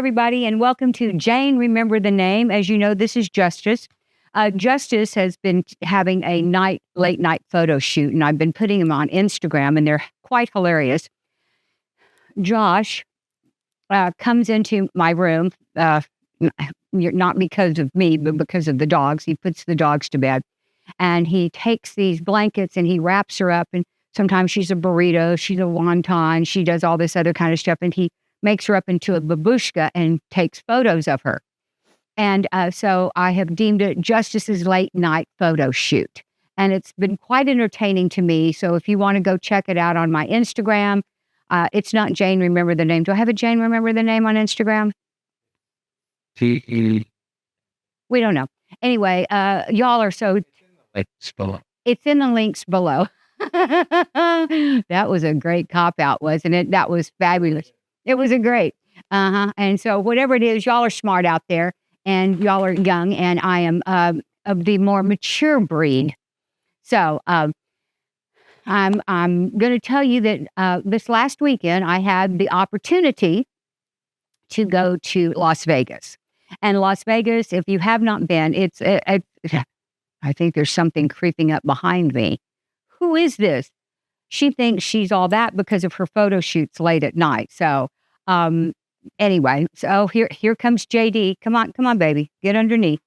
everybody, and welcome to Jane Remember the Name. As you know, this is Justice. Justice has been having a late night photo shoot, and I've been putting them on Instagram, and they're quite hilarious. Josh comes into my room, not because of me, but because of the dogs. He puts the dogs to bed, and he takes these blankets and he wraps her up, and sometimes she's a burrito, she's a wonton, she does all this other kind of stuff, and he makes her up into a babushka and takes photos of her. And so I have deemed it Justice's late night photo shoot. And it's been quite entertaining to me. So if you want to go check it out on my Instagram, it's not Jane Remember the Name. Do I have a Jane Remember the Name on Instagram? We don't know. Anyway, y'all are so... It's in the links below. That was a great cop-out, wasn't it? That was fabulous. It was a great. And so whatever it is, y'all are smart out there, and y'all are young, and I am of the more mature breed. So I'm going to tell you that this last weekend I had the opportunity to go to Las Vegas. And Las Vegas, if you have not been, I think there's something creeping up behind me. Who is this? She thinks she's all that because of her photo shoots late at night. So anyway, so here comes JD. Come on, baby. Get underneath.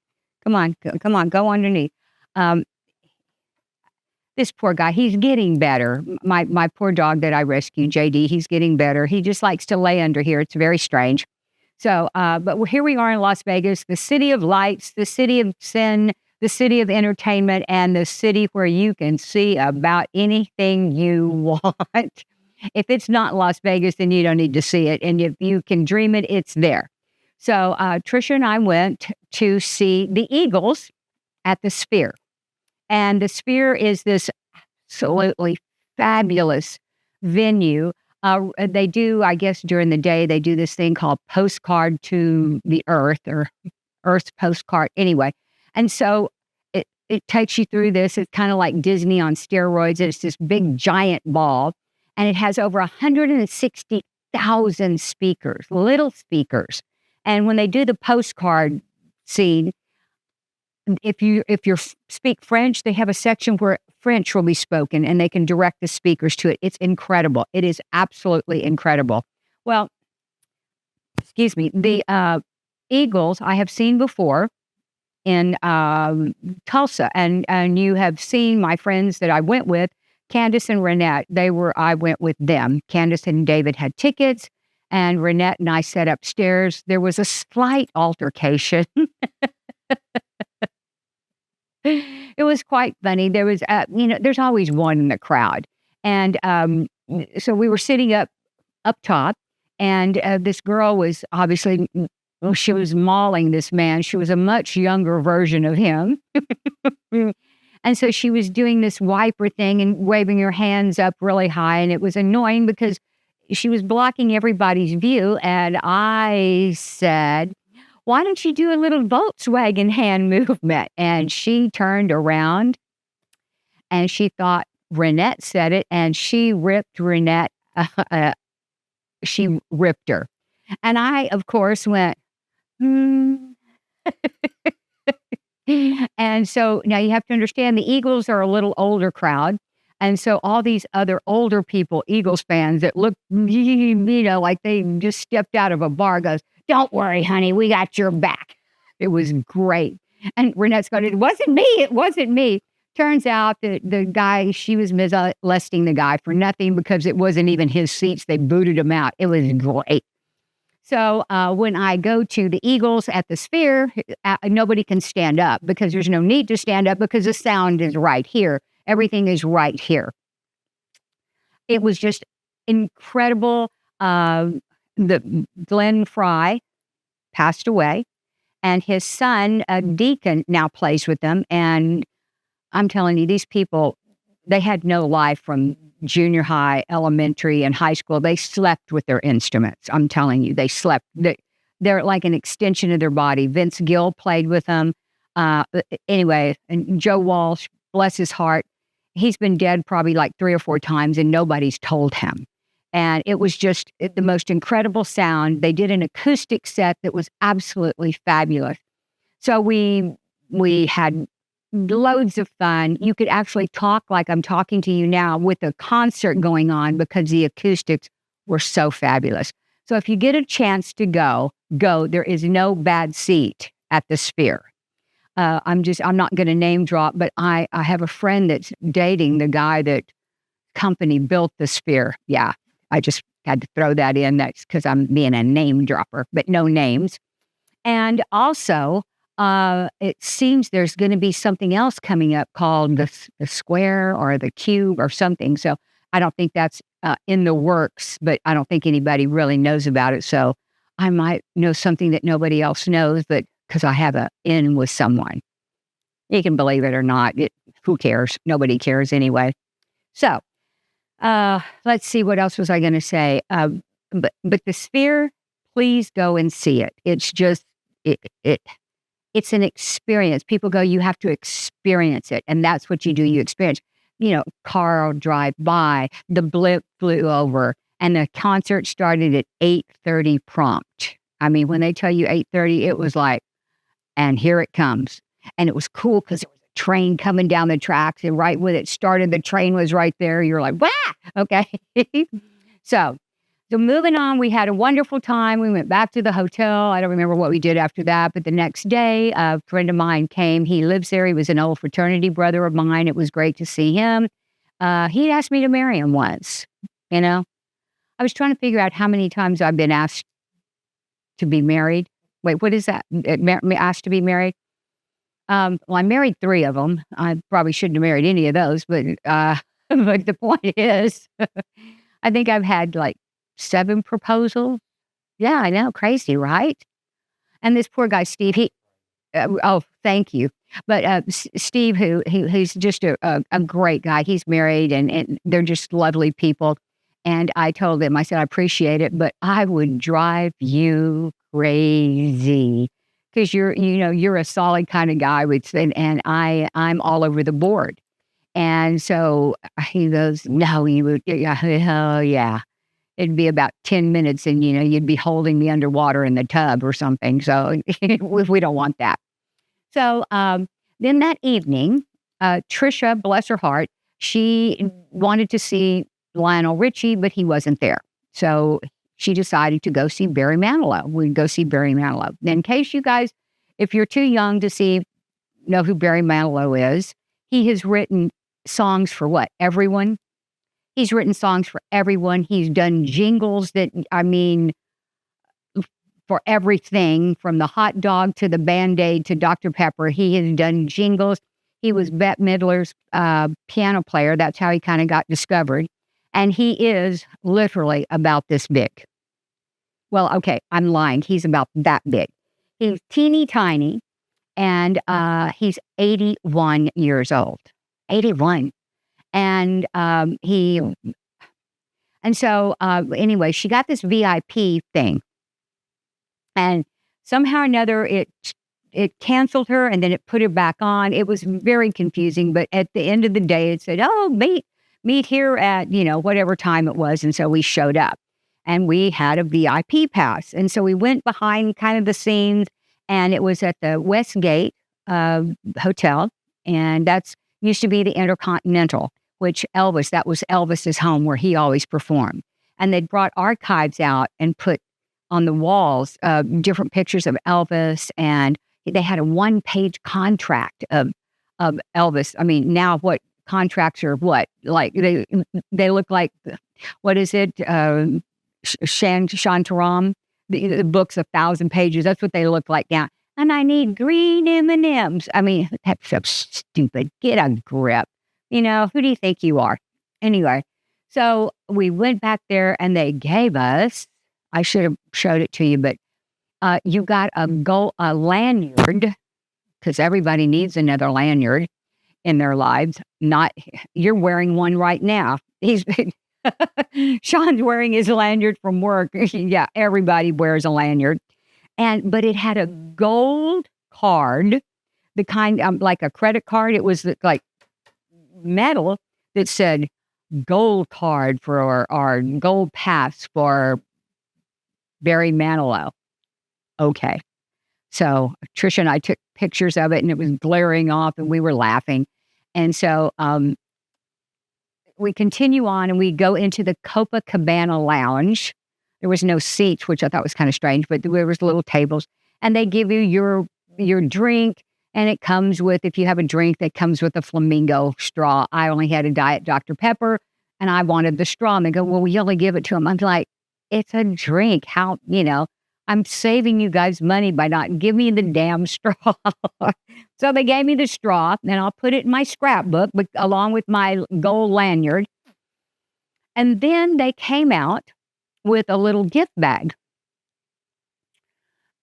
Come on, go underneath. This poor guy, he's getting better. My poor dog that I rescued, JD, he's getting better. He just likes to lay under here. It's very strange. So, but here we are in Las Vegas, the city of lights, the city of sin, the city of entertainment, and the city where you can see about anything you want. If it's not Las Vegas, then you don't need to see it. And if you can dream it, it's there. So Trisha and I went to see the Eagles at the Sphere. And the Sphere is this absolutely fabulous venue. They do, I guess, during the day, they do this thing called Postcard to the Earth, or Earth's Postcard. Anyway, and so it takes you through this. It's kind of like Disney on steroids. It's this big, giant ball. And it has over 160,000 speakers, little speakers. And when they do the postcard scene, if you speak French, they have a section where French will be spoken and they can direct the speakers to it. It's incredible. It is absolutely incredible. Well, excuse me, the Eagles I have seen before in Tulsa, and you have seen my friends that I went with, Candace and Renette. I went with them. Candace and David had tickets, and Renette and I sat upstairs. There was a slight altercation. It was quite funny. There was, there's always one in the crowd. And so we were sitting up top, and this girl was obviously, she was mauling this man. She was a much younger version of him. And so she was doing this wiper thing and waving her hands up really high. And it was annoying because she was blocking everybody's view. And I said, why don't you do a little Volkswagen hand movement? And she turned around and she thought Renette said it, and she ripped Renette. She ripped her. And I, of course, went, And so now you have to understand the Eagles are a little older crowd. And so all these other older people, Eagles fans that look, like they just stepped out of a bar, goes, don't worry, honey, we got your back. It was great. And Renette's going, it wasn't me. Turns out that the guy, she was molesting the guy for nothing because it wasn't even his seats. They booted him out. It was great. So when I go to the Eagles at the Sphere, nobody can stand up because there's no need to stand up because the sound is right here. Everything is right here. It was just incredible. The Glenn Fry passed away, and his son, Deacon, now plays with them. And I'm telling you, these people, they had no life from junior high, elementary, and high school. They slept with their instruments. I'm telling you, they slept. They're like an extension of their body. Vince Gill played with them. Anyway, and Joe Walsh, bless his heart, he's been dead probably like 3 or 4 times, and nobody's told him. And it was just the most incredible sound. They did an acoustic set that was absolutely fabulous. So we had loads of fun. You could actually talk like I'm talking to you now with a concert going on because the acoustics were so fabulous. So if you get a chance to go. There is no bad seat at the Sphere. I'm not going to name drop, but I have a friend that's dating the guy that company built the Sphere. Yeah, I just had to throw that in. That's because I'm being a name dropper, but no names. And also, it seems there's going to be something else coming up called the Square or the Cube or something. So I don't think that's in the works, but I don't think anybody really knows about it. So I might know something that nobody else knows, but because I have a in with someone. You can believe it or not. Who cares? Nobody cares anyway. So let's see. What else was I going to say? But the Sphere, please go and see it. It's just, it's an experience. People go, you have to experience it. And that's what you do. You experience, car will drive by, the blimp flew over, and the concert started at 8:30 prompt. I mean, when they tell you 8:30, it was like, and here it comes. And it was cool because it was a train coming down the tracks, and right when it started, the train was right there. You're like, wah! Okay. So moving on, we had a wonderful time. We went back to the hotel. I don't remember what we did after that, but the next day, a friend of mine came. He lives there. He was an old fraternity brother of mine. It was great to see him. He asked me to marry him once. I was trying to figure out how many times I've been asked to be married. Wait, what is that? Asked to be married? Well, I married 3 of them. I probably shouldn't have married any of those, but but the point is, I think I've had like 7 proposals. Yeah, I know, crazy, right? And this poor guy, Steve, oh, thank you. But Steve, who's just a great guy, he's married, and they're just lovely people. And I told him, I said, I appreciate it, but I would drive you crazy because you're a solid kind of guy, and I'm all over the board. And so he goes, no, you would, hell yeah. It'd be about 10 minutes and, you'd be holding me underwater in the tub or something. So we don't want that. So then that evening, Trisha, bless her heart, she wanted to see Lionel Richie, but he wasn't there. So she decided to go see Barry Manilow. We'd go see Barry Manilow. In case you guys, if you're too young to know who Barry Manilow is, he has written songs for what? Everyone. He's written songs for everyone. He's done jingles for everything from the hot dog to the Band-Aid to Dr. Pepper. He has done jingles. He was Bette Midler's piano player. That's how he kind of got discovered. And he is literally about this big. Well, okay, I'm lying. He's about that big. He's teeny tiny, and he's 81 years old. 81. And so anyway, she got this VIP thing, and somehow or another it canceled her, and then it put her back on. It was very confusing, but at the end of the day, it said, "Oh, meet here at whatever time it was," and so we showed up, and we had a VIP pass, and so we went behind kind of the scenes, and it was at the Westgate Hotel, and that's used to be the Intercontinental. Which that was Elvis's home where he always performed. And they'd brought archives out and put on the walls different pictures of Elvis, and they had a 1-page contract of Elvis. I mean, now what contracts are what? Like they look like, what is it? Shantaram, the book's 1,000 pages. That's what they look like now. And I need green M&Ms. I mean, that's so stupid. Get a grip. Who do you think you are? Anyway, so we went back there and they gave us, I should have showed it to you, but you got a lanyard, because everybody needs another lanyard in their lives. You're wearing one right now. Sean's wearing his lanyard from work. Yeah, everybody wears a lanyard. But it had a gold card, the kind like a credit card. It was like metal that said gold card for our gold pass for Barry Manilow. Okay. So Trisha and I took pictures of it and it was glaring off and we were laughing. And so we continue on and we go into the Copacabana Lounge. There was no seats, which I thought was kind of strange, but there was little tables and they give you your drink. And it comes with, if you have a drink, that comes with a flamingo straw. I only had a Diet Dr. Pepper and I wanted the straw. And they go, well, we only give it to them. I'm like, it's a drink. How, I'm saving you guys money by not giving me the damn straw. So they gave me the straw and I'll put it in my scrapbook along with my gold lanyard. And then they came out with a little gift bag.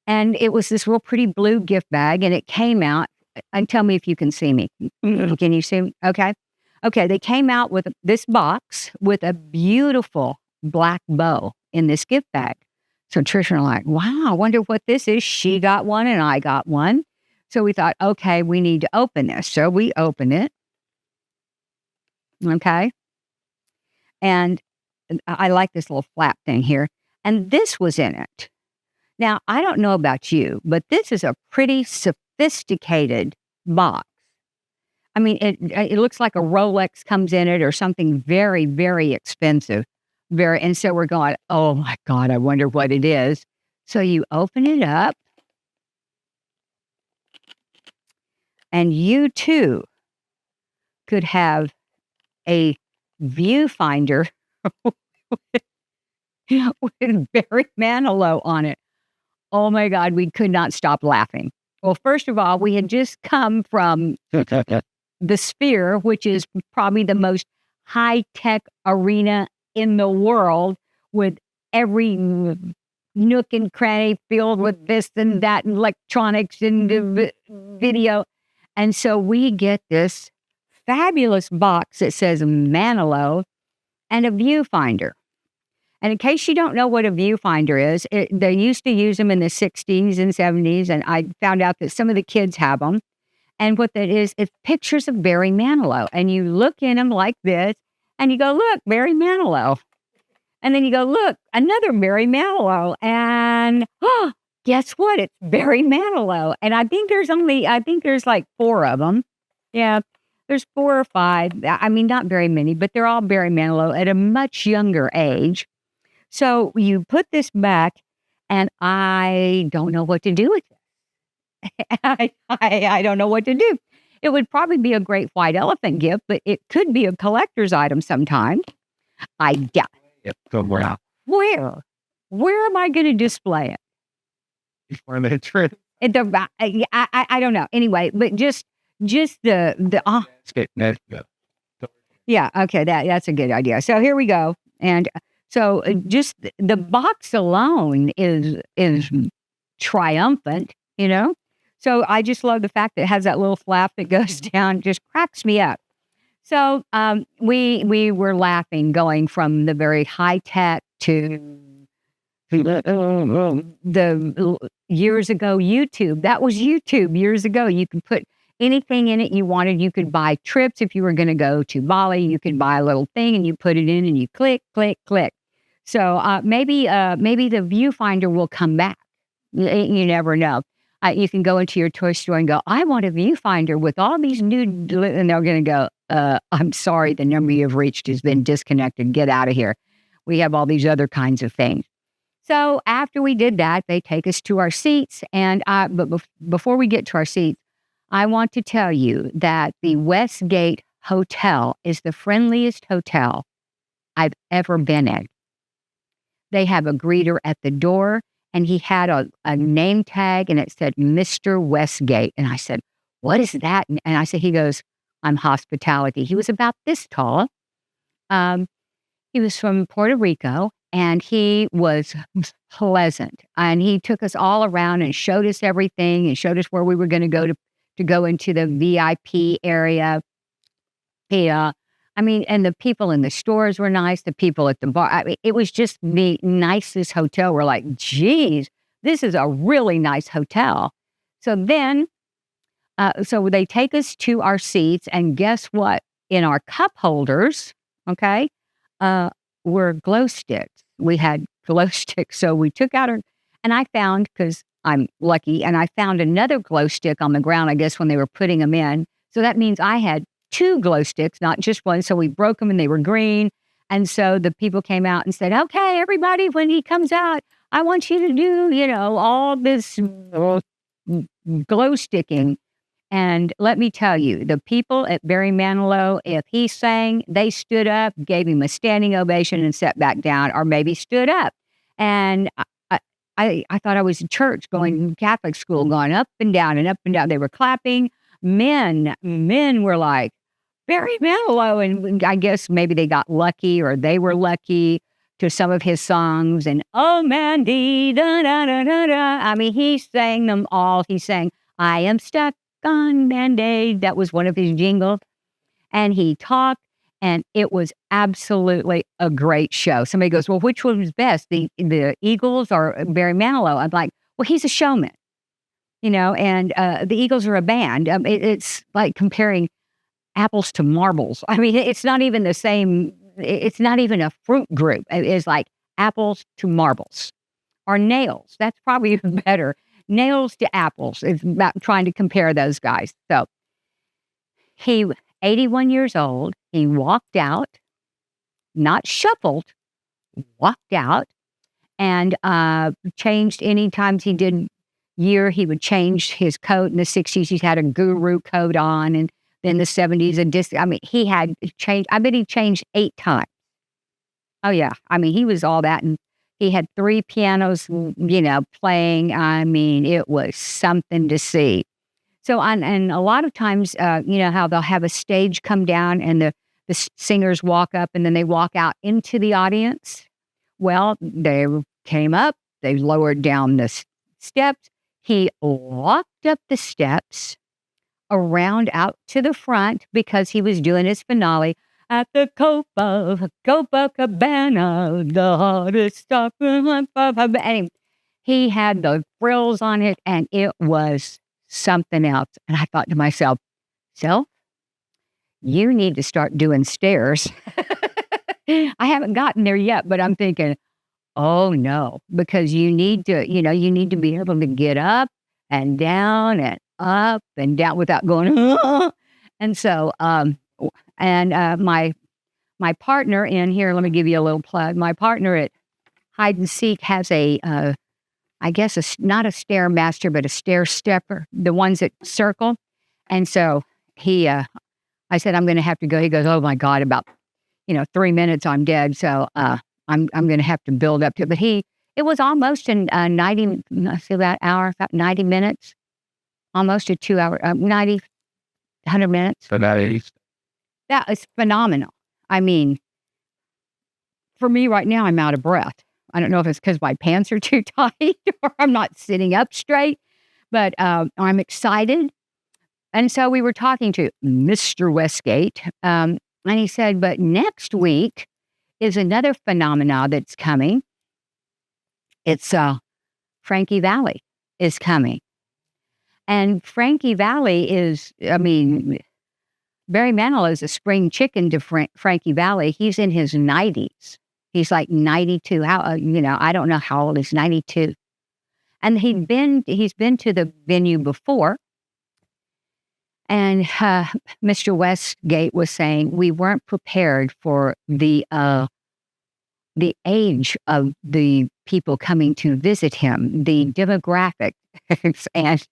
And it was this real pretty blue gift bag and it came out, and tell me if you can see me. Can you see me? Okay. Okay. They came out with this box with a beautiful black bow in this gift bag. So Trisha and I like, wow, I wonder what this is. She got one and I got one. So we thought, okay, we need to open this. So we open it. Okay. And I like this little flap thing here. And this was in it. Now, I don't know about you, but this is a pretty sophisticated box. I mean, it looks like a Rolex comes in it or something very, very expensive. And so we're going, oh my God, I wonder what it is. So you open it up and you too could have a viewfinder with Barry Manilow on it. Oh my God, we could not stop laughing. Well, first of all, we had just come from the Sphere, which is probably the most high-tech arena in the world, with every nook and cranny filled with this and that and electronics and video. And so we get this fabulous box that says Manilow and a viewfinder. And in case you don't know what a viewfinder is, they used to use them in the 60s and 70s, and I found out that some of the kids have them. And what that is, it's pictures of Barry Manilow. And you look in them like this, and you go, look, Barry Manilow. And then you go, look, another Barry Manilow. And guess what? It's Barry Manilow. And I think there's like 4 of them. Yeah, there's 4 or 5. I mean, not very many, but they're all Barry Manilow at a much younger age. So you put this back, and I don't know what to do with it. I don't know what to do. It would probably be a great white elephant gift, but it could be a collector's item sometime. I doubt. Somewhere. Where? Where am I going to display it? I don't know. Anyway, but just the yeah. Okay, that's a good idea. So here we go, and so just the box alone is triumphant, So I just love the fact that it has that little flap that goes down, just cracks me up. So we were laughing, going from the very high tech to the years ago YouTube. That was YouTube years ago. You could put anything in it you wanted. You could buy trips if you were going to go to Bali. You could buy a little thing and you put it in and you click, click, click. So maybe the viewfinder will come back. You never know. You can go into your toy store and go, I want a viewfinder with all these new, and they're going to go, I'm sorry, the number you've reached has been disconnected. Get out of here. We have all these other kinds of things. So after we did that, they take us to our seats. And but before we get to our seats, I want to tell you that the Westgate Hotel is the friendliest hotel I've ever been in. They have a greeter at the door, and he had a name tag, and it said Mr. Westgate. And I said, what is that? And I said, he goes, I'm hospitality. He was about this tall. He was from Puerto Rico, and he was pleasant. And he took us all around and showed us everything and showed us where we were going to go to go into the VIP area. And the people in the stores were nice. The people at the bar, it was just the nicest hotel. We're like, geez, this is a really nice hotel. So then, so they take us to our seats, and guess what? In our cup holders, okay, were glow sticks. We had glow sticks, so we took out our and I found, because 'cause I'm lucky, and I found another glow stick on the ground, I guess, when they were putting them in. So that means I had 2 glow sticks, not just 1, so we broke them and they were green, and so the people came out and said, "Okay, everybody, when he comes out, I want you to do, all this, glow sticking." And let me tell you, the people at Barry Manilow, if he sang, they stood up, gave him a standing ovation, and sat back down, or maybe stood up. And I thought I was in church, going to Catholic school, going up and down and up and down. They were clapping. Men were like, Barry Manilow. And I guess maybe they got lucky, or they were lucky to some of his songs. And oh, Mandy, da da da da da. I mean, he sang them all. He sang, I am stuck on Band-Aid. That was one of his jingles. And he talked, and it was absolutely a great show. Somebody goes, well, which one was best, the Eagles or Barry Manilow? I'm like, well, he's a showman, and the Eagles are a band. It's like comparing apples to marbles. I mean, it's not even the same. It's not even a fruit group. It's like apples to marbles, or nails. That's probably even better. Nails to apples. It's about trying to compare those guys. So he, 81 years old, he walked out, not shuffled, walked out, and changed any times he did year, he would change his coat. In the 60s, he had a guru coat on, and then the 70s, he had changed, I bet he changed 8 times. Oh, yeah. I mean, he was all that, and he had 3 pianos, playing. I mean, it was something to see. So, and a lot of times, how they'll have a stage come down, and the singers walk up, and then they walk out into the audience. Well, they came up, they lowered down the steps. He walked up the steps, around out to the front, because he was doing his finale at the Copacabana, the hottest stop. And he had the frills on it, and it was something else. And I thought to myself, self, you need to start doing stairs. I haven't gotten there yet, but I'm thinking, oh no, because you need to be able to get up and down and up and down without going, and so, my partner in here, let me give you a little plug. My partner at Hide and Seek has I guess not a stairmaster, but a stair stepper, the ones that circle. And so I said, I'm going to have to go. He goes, oh my God, about, 3 minutes, I'm dead. So, I'm going to have to build up to it. But it was almost in 90, let's see, about about 90 minutes, almost a 2 hour, 100 minutes. So that is. That is phenomenal. I mean, for me right now, I'm out of breath. I don't know if it's because my pants are too tight or I'm not sitting up straight, but I'm excited. And so we were talking to Mr. Westgate, and he said, but next week is another phenomena that's coming. It's Frankie Valli is coming. And Frankie Valli is, Barry Manilow is a spring chicken to Frankie Valli. He's in his 90s. He's like 92. I don't know how old he's 92. And he's been to the venue before. And Mr. Westgate was saying we weren't prepared for the age of the people coming to visit him, the demographics. And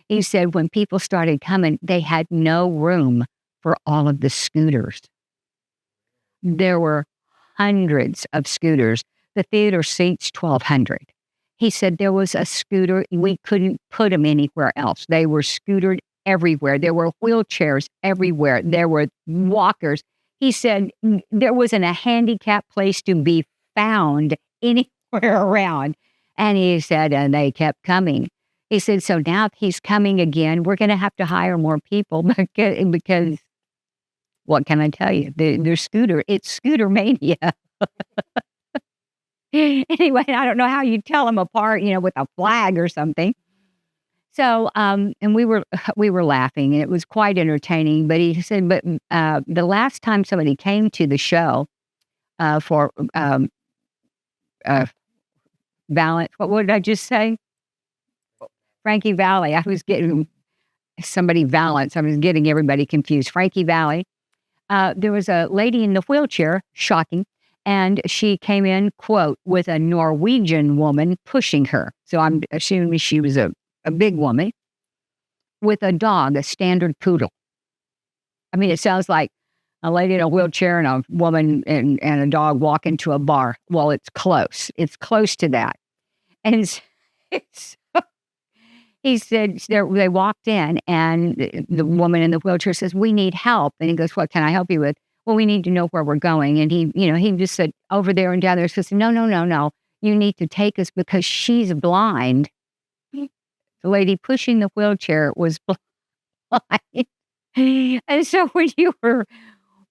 he said when people started coming, they had no room for all of the scooters. There were hundreds of scooters. The theater seats 1,200. He said there was a scooter, we couldn't put them anywhere else. They were scootered everywhere. There were wheelchairs everywhere. There were walkers. He said there wasn't a handicapped place to be found anywhere around. And he said, and they kept coming. He said, so now if he's coming again, we're going to have to hire more people because what can I tell you? It's scooter mania. Anyway, I don't know how you tell them apart, with a flag or something. So, and we were laughing, and it was quite entertaining. But he said, but the last time somebody came to the show for uh, Valance, what did I just say? Frankie Valley. I was getting somebody Valance. I was getting everybody confused. Frankie Valley. There was a lady in the wheelchair, shocking, and she came in, quote, with a Norwegian woman pushing her. So I'm assuming she was a big woman with a dog, a standard poodle. I mean, it sounds like a lady in a wheelchair and a woman and a dog walk into a bar. Well, it's close. It's close to that. And it's he said they walked in, and the woman in the wheelchair says, "We need help." And he goes, "What can I help you with?" "Well, we need to know where we're going." And he just said, "Over there and down there." Says, "No, no, no, no. You need to take us because she's blind." The lady pushing the wheelchair was blind. And so when you were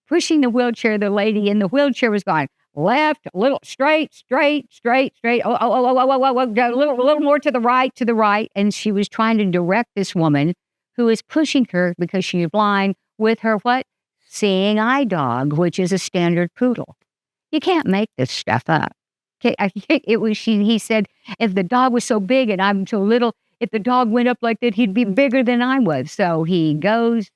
pushing the wheelchair, the lady in the wheelchair was going left, a little straight, straight, straight, straight. A little more to the right. And she was trying to direct this woman who is pushing her because she's blind with her what? Seeing eye dog, which is a standard poodle. You can't make this stuff up. Okay, he said, if the dog was so big and I'm so little, if the dog went up like that, he'd be bigger than I was. So he goes,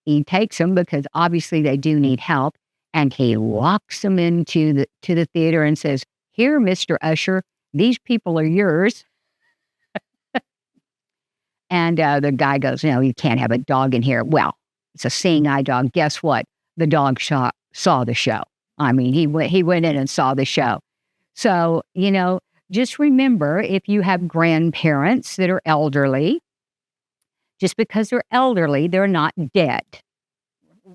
he takes them because obviously they do need help. And he walks them into the theater and says, "Here, Mr. Usher, these people are yours." And the guy goes, "No, you can't have a dog in here." Well, it's a seeing eye dog. Guess what? The dog saw the show. I mean, he went in and saw the show. So, just remember, if you have grandparents that are elderly, just because they're elderly, they're not dead,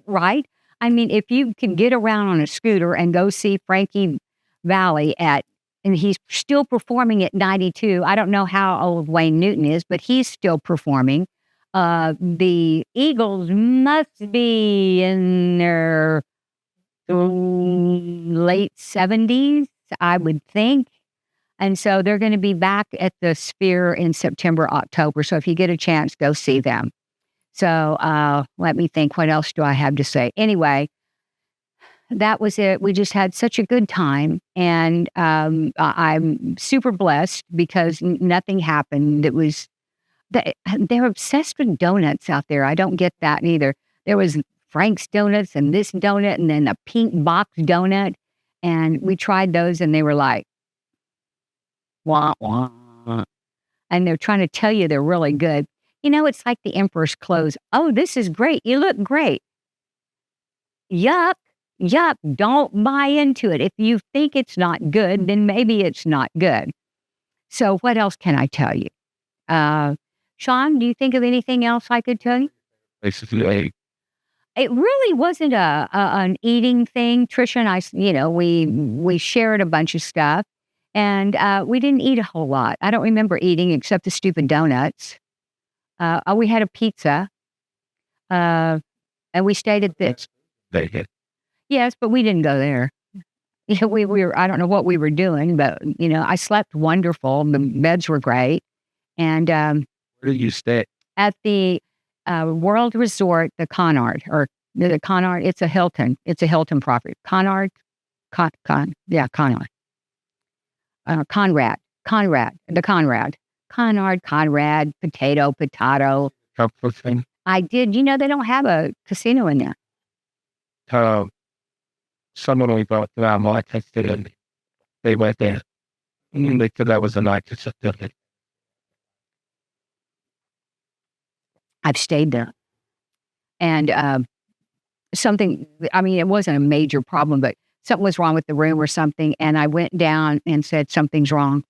right? I mean, if you can get around on a scooter and go see Frankie Valley and he's still performing at 92. I don't know how old Wayne Newton is, but he's still performing. The Eagles must be in their late 70s, I would think. And so they're going to be back at the Sphere in September, October. So if you get a chance, go see them. So let me think, what else do I have to say? Anyway, that was it. We just had such a good time. And I'm super blessed because nothing happened. It was, they're obsessed with donuts out there. I don't get that either. There was Frank's Donuts and this donut and then a pink box donut. And we tried those and they were like, wah, wah. And they're trying to tell you they're really good. It's like the emperor's clothes. "Oh, this is great. You look great." Yuck. Yuck. Don't buy into it. If you think it's not good, then maybe it's not good. So what else can I tell you? Sean, do you think of anything else I could tell you? Basically, It really wasn't an eating thing. Trisha and I, we shared a bunch of stuff, and we didn't eat a whole lot. I don't remember eating except the stupid donuts. We had a pizza, and we stayed at this. Yes, but we didn't go there. We were, I don't know what we were doing, but, I slept wonderful. The beds were great. And where did you stay? at the World Resort, the Conard, or the Conard, it's a Hilton. It's a Hilton property. Conard, Conard. The Conrad, potato. Thing. I did. They don't have a casino in there. Someone we bought around my tested and they went there. And they said that was a night to sit there. I've stayed there. And it wasn't a major problem, but something was wrong with the room or something. And I went down and said, something's wrong.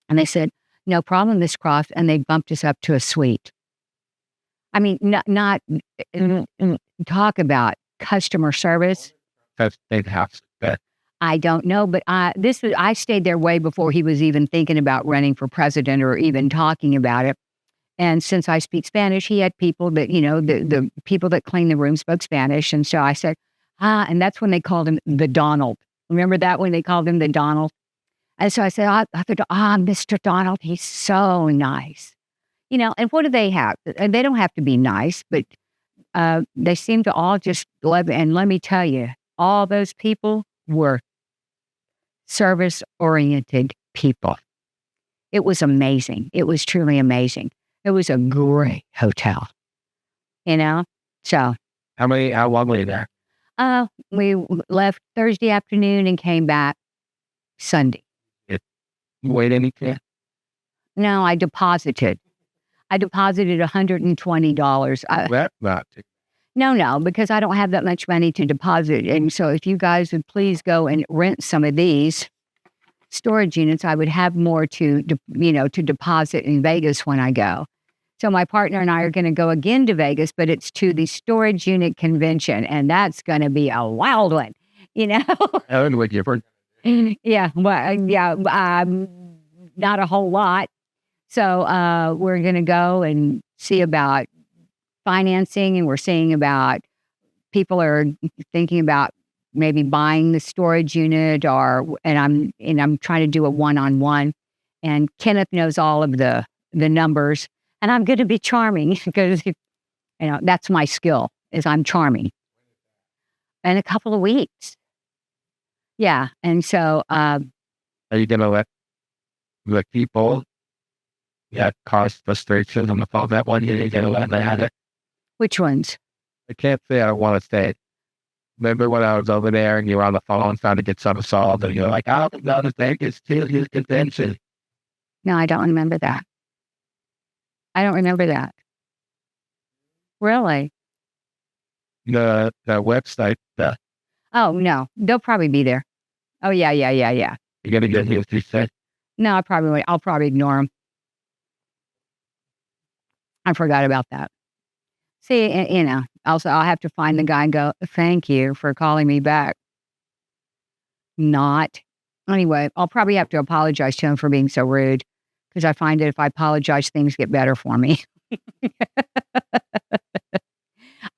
And they said, no problem, Miss Croft. And they bumped us up to a suite. I mean, not talk about customer service. That's big house. I don't know, but I stayed there way before he was even thinking about running for president or even talking about it. And since I speak Spanish, he had people that, the people that cleaned the room spoke Spanish. And so I said, and that's when they called him the Donald. Remember that when they called him the Donald? And so I said, Mr. Donald, he's so nice. And what do they have? And they don't have to be nice, but they seem to all just love it. And let me tell you, all those people were service-oriented people. It was amazing. It was truly amazing. It was a great hotel, So, How long were you there? we left Thursday afternoon and came back Sunday. Wait anything? No, I deposited. $120. That's not too. No, because I don't have that much money to deposit. And so if you guys would please go and rent some of these storage units, I would have more to deposit in Vegas when I go. So my partner and I are going to go again to Vegas, but it's to the storage unit convention, and that's going to be a wild one, Ellen, would you ever? Yeah, not a whole lot. So we're going to go and see about financing, and we're seeing about people are thinking about maybe buying the storage unit, and I'm trying to do a one-on-one, and Kenneth knows all of the numbers, and I'm going to be charming because that's my skill, is I'm charming. In a couple of weeks. Yeah, and so Are you gonna let the people that cause frustration on the phone? That one you're gonna let them have it? which ones? I can't say I don't want to say it. Remember when I was over there and you were on the phone trying to get something solved, and you're like, "I don't know the thing is still his convention." No, I don't remember that. I don't remember that. Really? The website, Oh, no. They'll probably be there. Oh, yeah. you're gonna get his, he said. No, I'll probably ignore them. I forgot about that. See, also I'll have to find the guy and go, thank you for calling me back. Not. Anyway, I'll probably have to apologize to him for being so rude, because I find that if I apologize, things get better for me.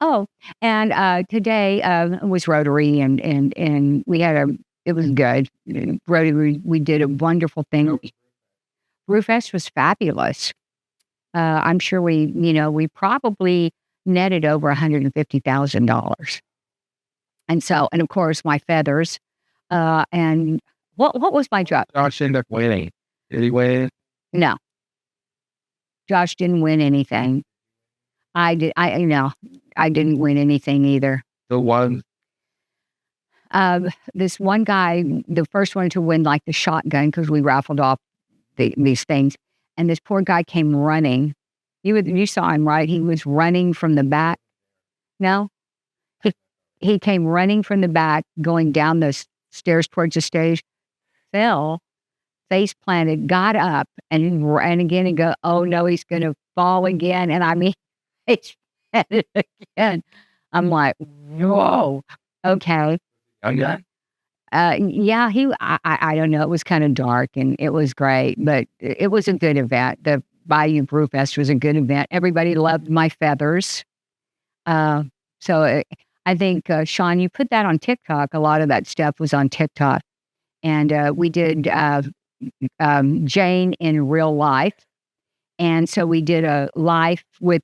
Oh, and today was Rotary, and we had it was good. Rotary, we did a wonderful thing. Brewfest was fabulous. I'm sure we probably netted over $150,000. And of course, my feathers. And what was my job? Josh ended up winning. Did he win? No, Josh didn't win anything. I didn't win anything either. The one. This one guy, the first one to win like the shotgun, because we raffled off these things, and this poor guy came running. You saw him, right? He was running from the back. No, he came running from the back, going down the stairs towards the stage, fell, face planted, got up, and ran again, and go, oh no, he's going to fall again. And I mean, face planted again. I'm like, whoa, okay. Yeah. Yeah, I don't know. It was kind of dark and it was great, but it was a good event. The Bayou Brewfest was a good event. Everybody loved my feathers. So I think, Sean, you put that on TikTok. A lot of that stuff was on TikTok. And we did Jane in real life. And so we did a live with,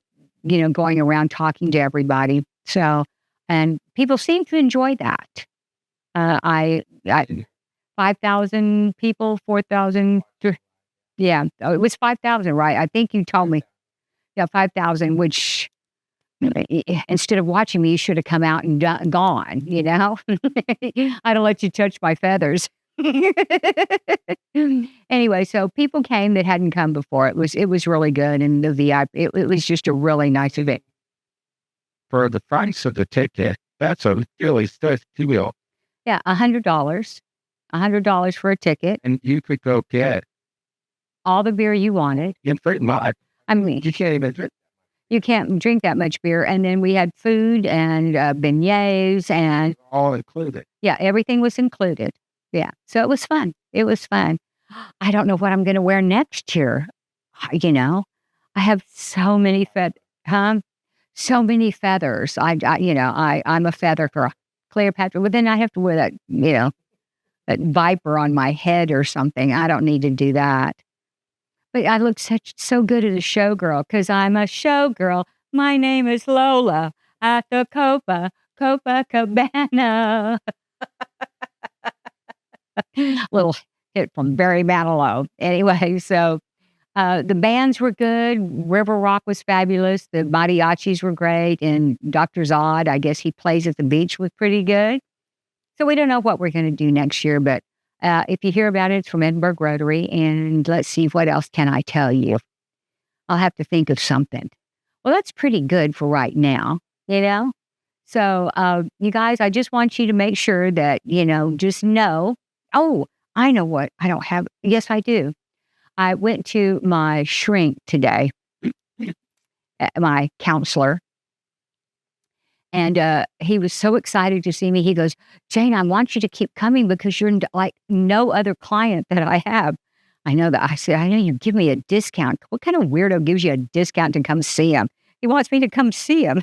going around talking to everybody. So, and people seem to enjoy that. 5,000 people, 4,000. Yeah, it was 5,000, right? I think you told me. Yeah, 5,000, which instead of watching me, you should have come out and gone, I don't let you touch my feathers. Anyway, so people came that hadn't come before. It was really good. And the VIP, it was just a really nice event. For the price of the ticket, that's a really stiff deal. Yeah, $100 for a ticket. And you could go get all the beer you wanted. in pretty much. I mean, You can't even drink. You can't drink that much beer. And then we had food and beignets and All included. yeah, everything was included. Yeah, so it was fun. It was fun. I don't know what I'm going to wear next year. I have so many so many feathers. I'm a feather girl. Cleopatra. Well, then I have to wear that, that viper on my head or something. I don't need to do that. But I look so good as a showgirl because I'm a showgirl. My name is Lola at the Copacabana. Little hit from Barry Manilow. Anyway, so the bands were good. River Rock was fabulous. The mariachis were great. And Dr. Zod, I guess he plays at the beach, was pretty good. So we don't know what we're going to do next year, but if you hear about it, it's from Edinburgh Rotary. And let's see, what else can I tell you? I'll have to think of something. Well, that's pretty good for right now, you know? So, you guys, I just want you to make sure that, just know. Oh, I know what I don't have. Yes, I do. I went to my shrink today, my counselor, and he was so excited to see me. He goes, "Jane, I want you to keep coming because you're like no other client that I have." I know that. I said, "I know you give me a discount. What kind of weirdo gives you a discount to come see him?" He wants me to come see him.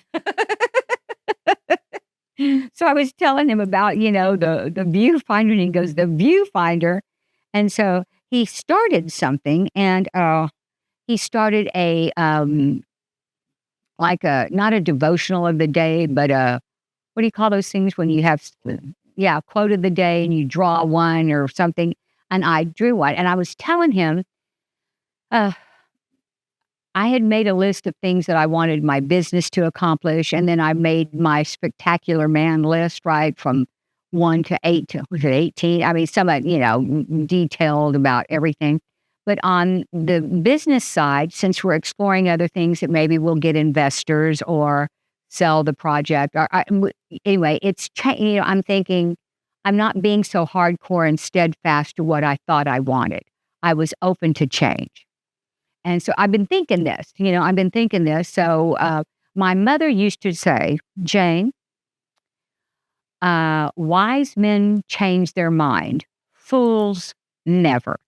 So I was telling him about, the viewfinder, and he goes, "The viewfinder." And so he started something, and he started a like not a devotional of the day, but what do you call those things when you have quote of the day and you draw one or something? And I drew one, and I was telling him I had made a list of things that I wanted my business to accomplish, and then I made my spectacular man list, right, from 1 to 8 to, was it 18? I mean, somewhat, detailed about everything. But on the business side, since we're exploring other things that maybe we'll get investors or sell the project, anyway, I'm thinking I'm not being so hardcore and steadfast to what I thought I wanted. I was open to change. And so I've been thinking this. So my mother used to say, "Jane, wise men change their mind. Fools never."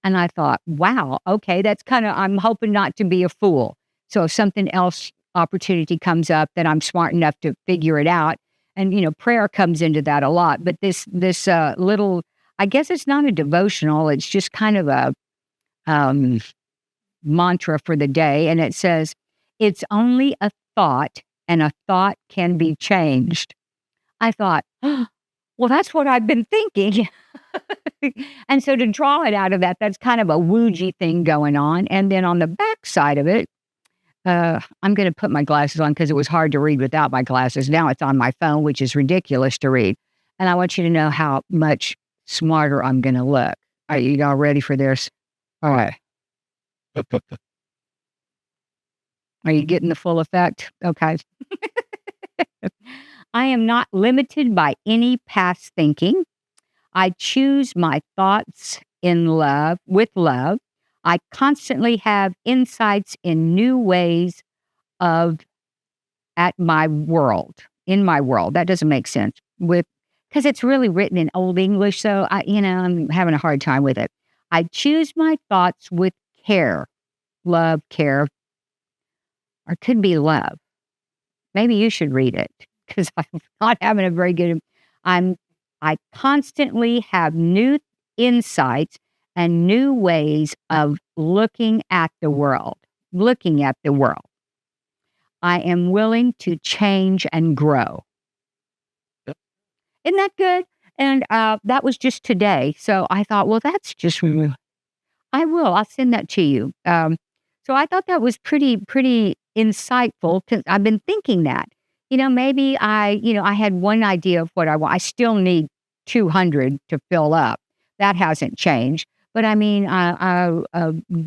And I thought, wow, okay, I'm hoping not to be a fool. So if something else opportunity comes up, that I'm smart enough to figure it out. And, prayer comes into that a lot. But this little, I guess it's not a devotional. It's just kind of a mantra for the day. And it says, "It's only a thought, and a thought can be changed." I thought, oh, well, that's what I've been thinking. And so to draw it out of that, that's kind of a woojy thing going on. And then on the back side of it, I'm going to put my glasses on because it was hard to read without my glasses. Now it's on my phone, which is ridiculous to read. And I want you to know how much smarter I'm going to look. Are you all ready for this? All right. Are you getting the full effect? Okay. I am not limited by any past thinking. I choose my thoughts with love. I constantly have insights in new ways in my world. That doesn't make sense because it's really written in Old English. So I'm having a hard time with it. I choose my thoughts with care, love, care, or it could be love. Maybe you should read it because I'm not having a very good. I constantly have new insights and new ways of looking at the world. I am willing to change and grow. Yep. Isn't that good? And that was just today. So I thought, well, that's just, I'll send that to you. So I thought that was pretty insightful because I've been thinking that, maybe I had one idea of what I want. I still need 200 to fill up. That hasn't changed. But I mean,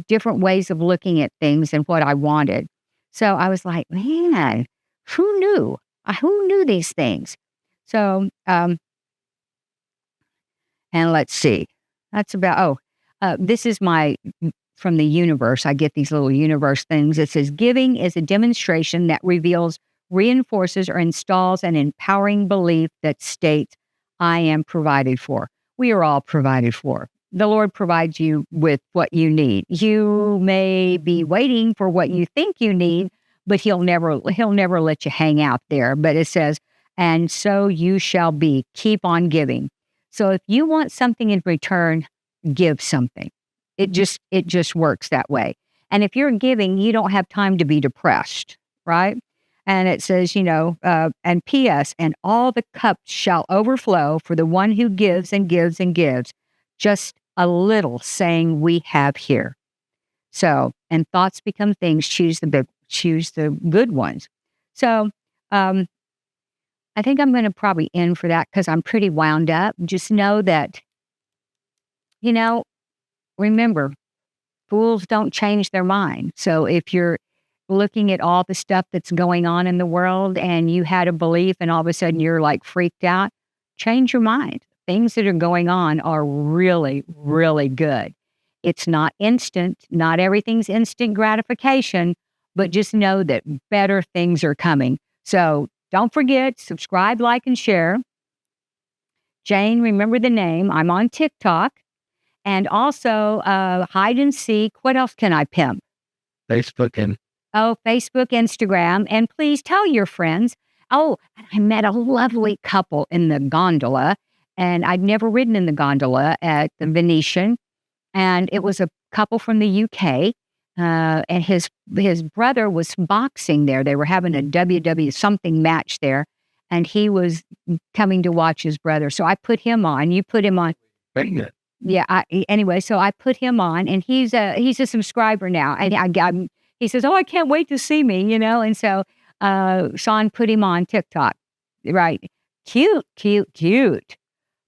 different ways of looking at things and what I wanted. So I was like, man, who knew? Who knew these things? So, and let's see. That's about, this is from the universe. I get these little universe things. It says, "Giving is a demonstration that reveals, reinforces, or installs an empowering belief that states, I am provided for." We are all provided for. The Lord provides you with what you need. You may be waiting for what you think you need, but he'll never let you hang out there. But it says, "And so you shall be." Keep on giving. So if you want something in return, give something. It just works that way. And if you're giving, you don't have time to be depressed, right? And it says, and P.S., and all the cups shall overflow for the one who gives and gives and gives, just a little saying we have here. So, and thoughts become things, choose the good ones. So, I think I'm going to probably end for that because I'm pretty wound up. Just know that, remember, fools don't change their mind. So if you're looking at all the stuff that's going on in the world and you had a belief and all of a sudden you're like freaked out, change your mind. Things that are going on are really, really good. It's not instant. Not everything's instant gratification, but just know that better things are coming. So don't forget, subscribe, like, and share. Jane, remember the name. I'm on TikTok. And also hide and seek. What else can I pimp? Facebook and Facebook, Instagram. And please tell your friends. Oh, I met a lovely couple in the gondola. And I'd never ridden in the gondola at the Venetian. And it was a couple from the UK. And his brother was boxing there. They were having a WW something match there. And he was coming to watch his brother. So I put him on. You put him on. Yeah. Anyway, so I put him on, and he's a subscriber now. And he says, "Oh, I can't wait to see me," And so Sean put him on TikTok. Right? Cute, cute, cute.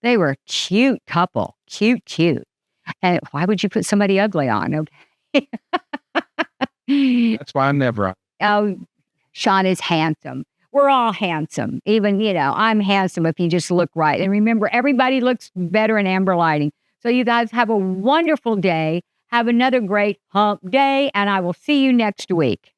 They were a cute couple. Cute, cute. And why would you put somebody ugly on? Okay. That's why I'm never on. Oh, Sean is handsome. We're all handsome. Even, I'm handsome if you just look right. And remember, everybody looks better in amber lighting. So you guys have a wonderful day. Have another great hump day, and I will see you next week.